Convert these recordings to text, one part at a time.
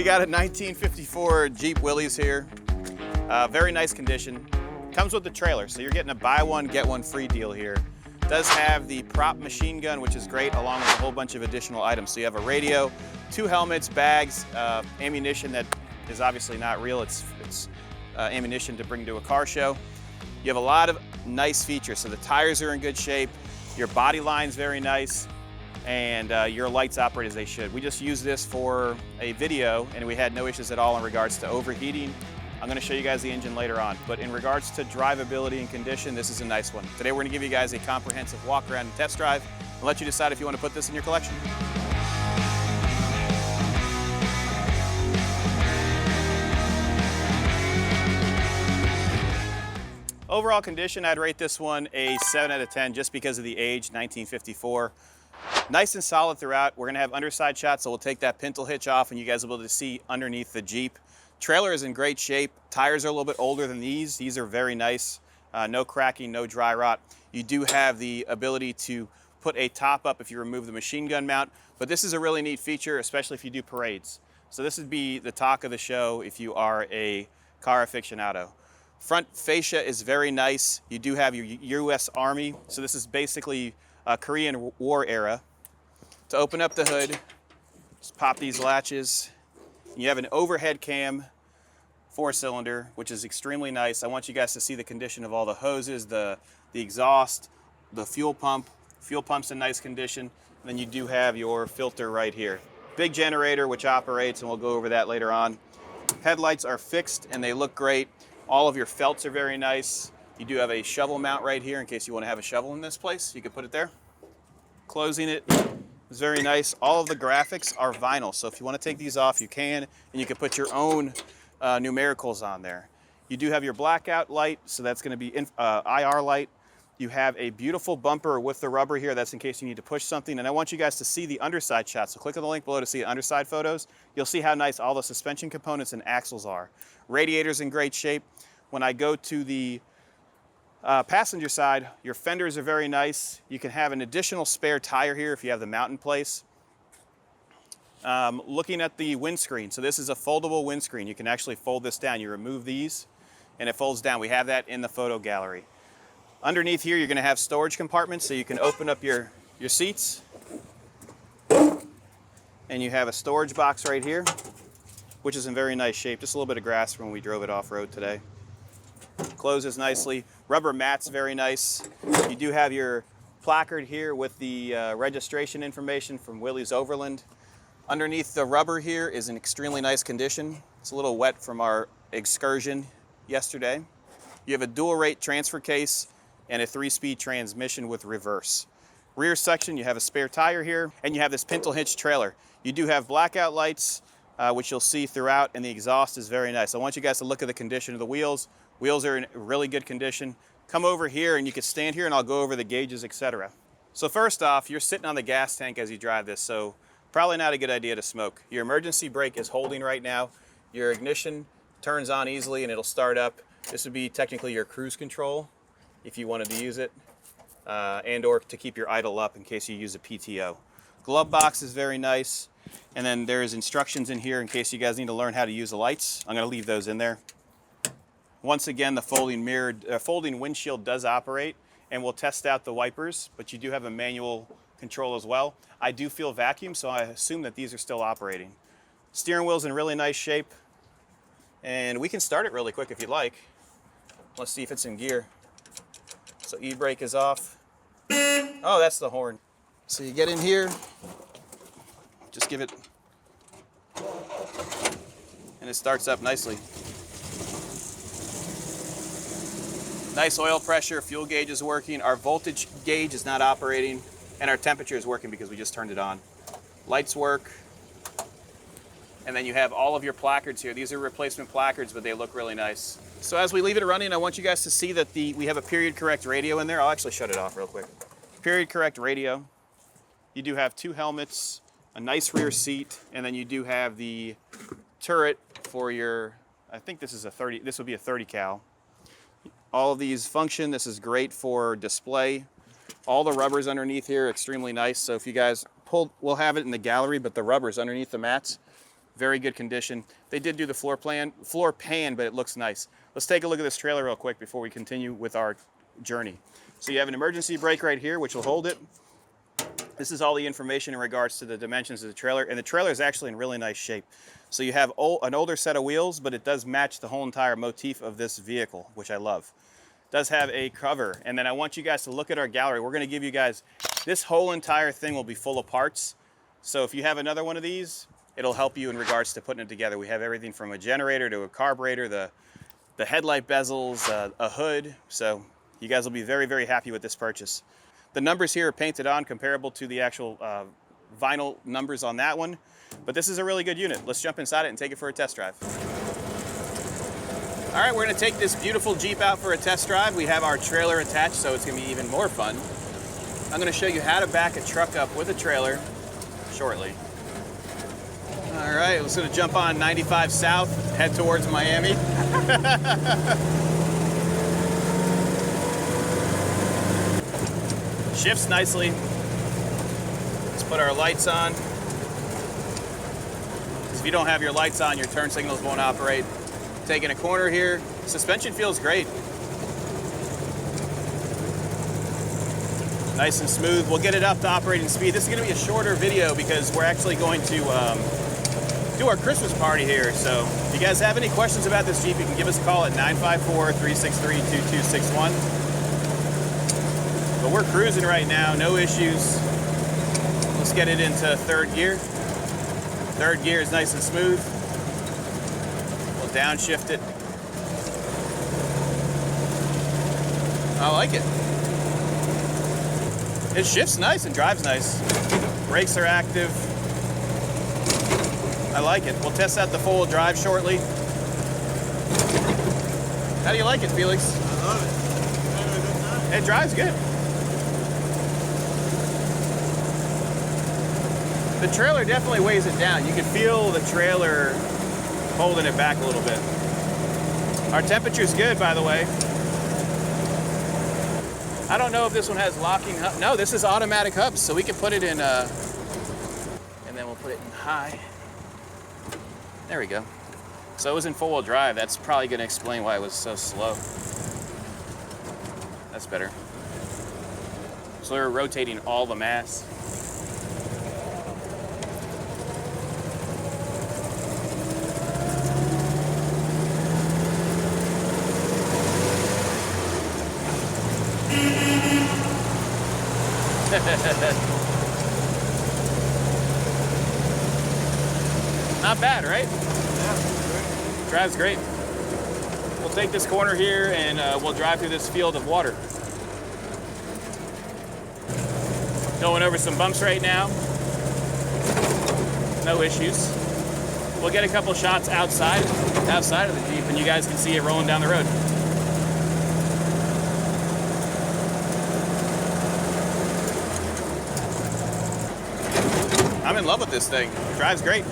got a 1954 Jeep Willys here. Very nice condition. Comes with the trailer, so you're getting a buy one, get one free deal here. Does have the prop machine gun, which is great, along with a whole bunch of additional items. So you have a radio, 2 helmets, bags, ammunition that is obviously not real. It's ammunition to bring to a car show. You have a lot of nice features. So the tires are in good shape, your body line's very nice, and your lights operate as they should. We just used this for a video and we had no issues at all in regards to overheating. I'm gonna show you guys the engine later on, but in regards to drivability and condition, this is a nice one. Today we're gonna give you guys a comprehensive walk around and test drive and let you decide if you wanna put this in your collection. Overall condition, I'd rate this one a 7 out of 10 just because of the age, 1954. Nice and solid throughout. We're gonna have underside shots, so we'll take that pintle hitch off and you guys will be able to see underneath the Jeep. Trailer is in great shape. Tires are a little bit older than these. These are very nice. No cracking, no dry rot. You do have the ability to put a top up if you remove the machine gun mount, but this is a really neat feature, especially if you do parades. So this would be the talk of the show if you are a car aficionado. Front fascia is very nice. You do have your US Army. So this is basically Korean War era. To open up the hood, just pop these latches. You have an overhead cam 4-cylinder, which is extremely nice. I want you guys to see the condition of all the hoses, the exhaust, the fuel pump. Fuel pump's in nice condition. And then you do have your filter right here. Big generator, which operates, and we'll go over that later on. Headlights are fixed and they look great. All of your felts are very nice. You do have a shovel mount right here in case you want to have a shovel in this place. You can put it there. Closing it is very nice. All of the graphics are vinyl, so if you want to take these off, you can, and you can put your own numericals on there. You do have your blackout light, so that's going to be IR light. You have a beautiful bumper with the rubber here. That's in case you need to push something. And I want you guys to see the underside shot. So click on the link below to see the underside photos. You'll see how nice all the suspension components and axles are. Radiator's in great shape. When I go to the passenger side, your fenders are very nice. You can have an additional spare tire here if you have the mount in place. Looking at the windscreen, so this is a foldable windscreen. You can actually fold this down. You remove these and it folds down. We have that in the photo gallery. Underneath here, you're going to have storage compartments, so you can open up your seats. And you have a storage box right here, which is in very nice shape. Just a little bit of grass from when we drove it off-road today. Closes nicely. Rubber mats, very nice. You do have your placard here with the registration information from Willys Overland. Underneath the rubber here is in extremely nice condition. It's a little wet from our excursion yesterday. You have a dual rate transfer case and a 3-speed transmission with reverse. Rear section, you have a spare tire here, and you have this pintle hitch trailer. You do have blackout lights, which you'll see throughout, and the exhaust is very nice. I want you guys to look at the condition of the wheels. Wheels are in really good condition. Come over here and you can stand here and I'll go over the gauges, etc. So first off, you're sitting on the gas tank as you drive this, so probably not a good idea to smoke. Your emergency brake is holding right now. Your ignition turns on easily and it'll start up. This would be technically your cruise control if you wanted to use it, and or to keep your idle up in case you use a PTO. Glove box is very nice. And then there's instructions in here in case you guys need to learn how to use the lights. I'm gonna leave those in there. Once again, the folding windshield does operate, and we'll test out the wipers, but you do have a manual control as well. I do feel vacuum, so I assume that these are still operating. Steering wheel's in really nice shape, and we can start it really quick if you'd like. Let's see if it's in gear. So e-brake is off. Oh, that's the horn. So you get in here, just give it, and it starts up nicely. Nice oil pressure, fuel gauge is working, our voltage gauge is not operating, and our temperature is working because we just turned it on. Lights work, and then you have all of your placards here. These are replacement placards, but they look really nice. So as we leave it running, I want you guys to see that we have a period correct radio in there. I'll actually shut it off real quick. Period correct radio. You do have 2 helmets, a nice rear seat, and then you do have the turret for your, I think this is a 30, this would be a 30 cal. All of these function. This is great for display. All the rubbers underneath here are extremely nice. So if you guys pull, we'll have it in the gallery, but the rubbers underneath the mats, Very good condition. They did do the floor pan, but it looks nice. Let's take a look at this trailer real quick before we continue with our journey. So you have an emergency brake right here, which will hold it. This is all the information in regards to the dimensions of the trailer, and the trailer is actually in really nice shape. So you have an older set of wheels, but it does match the whole entire motif of this vehicle, which I love. It does have a cover, and then I want you guys to look at our gallery. We're gonna give you guys, this whole entire thing will be full of parts. So if you have another one of these, it'll help you in regards to putting it together. We have everything from a generator to a carburetor, the headlight bezels, a hood. So you guys will be very, very happy with this purchase. The numbers here are painted on comparable to the actual vinyl numbers on that one, but this is a really good unit. Let's jump inside it and take it for a test drive. All right, we're gonna take this beautiful Jeep out for a test drive. We have our trailer attached, so it's gonna be even more fun. I'm gonna show you how to back a truck up with a trailer shortly. All right, let's gonna jump on 95 South, head towards Miami. Shifts nicely. Let's put our lights on. If you don't have your lights on, your turn signals won't operate. Taking a corner here. Suspension feels great. Nice and smooth. We'll get it up to operating speed. This is going to be a shorter video because we're actually going to do our Christmas party here. So if you guys have any questions about this Jeep, you can give us a call at 954-363-2261. But we're cruising right now, no issues. Let's get it into third gear. Third gear is nice and smooth. We'll downshift it. I like it. It shifts nice and drives nice. Brakes are active. I like it. We'll test out the four-wheel drive shortly. How do you like it, Felix? I love it. It drives good. The trailer definitely weighs it down. You can feel the trailer holding it back a little bit. Our temperature's good, by the way. I don't know if this one has locking hubs. No, this is automatic hubs, so we can put it in, and then we'll put it in high. There we go. So it was in four-wheel drive. That's probably gonna explain why it was so slow. That's better. So we're rotating all the mass. Not bad, right? Yeah, Drives great. We'll take this corner here and we'll drive through this field of water. Going over some bumps right now. No issues. We'll get a couple shots outside of the Jeep and you guys can see it rolling down the road. I'm in love with this thing. It drives great.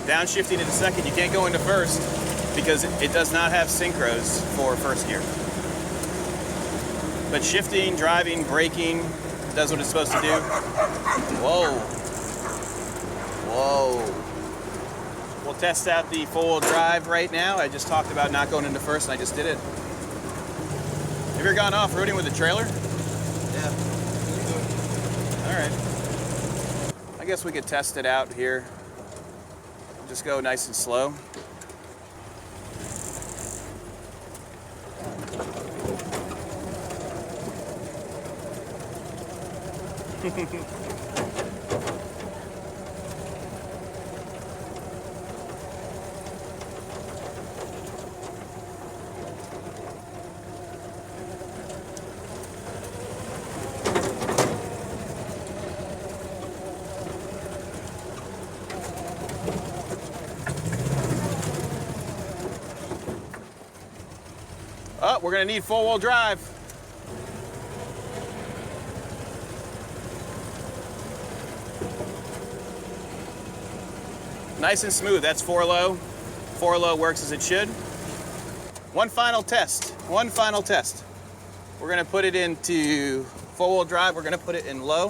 Downshifting into second, you can't go into first because it does not have synchros for first gear. But shifting, driving, braking, does what it's supposed to do. Whoa. Whoa. We'll test out the four-wheel drive right now. I just talked about not going into first and I just did it. Have you ever gone off-roading with a trailer? Yeah. All right. I guess we could test it out here. Just go nice and slow. Oh, we're gonna need four-wheel drive. Nice and smooth, that's 4-low. 4-low works as it should. One final test. We're gonna put it into four-wheel drive, we're gonna put it in low.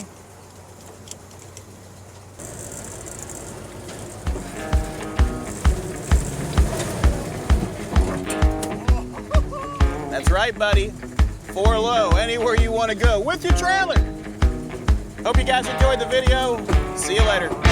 right, buddy. 4 low, anywhere you want to go with your trailer. Hope you guys enjoyed the video. See you later.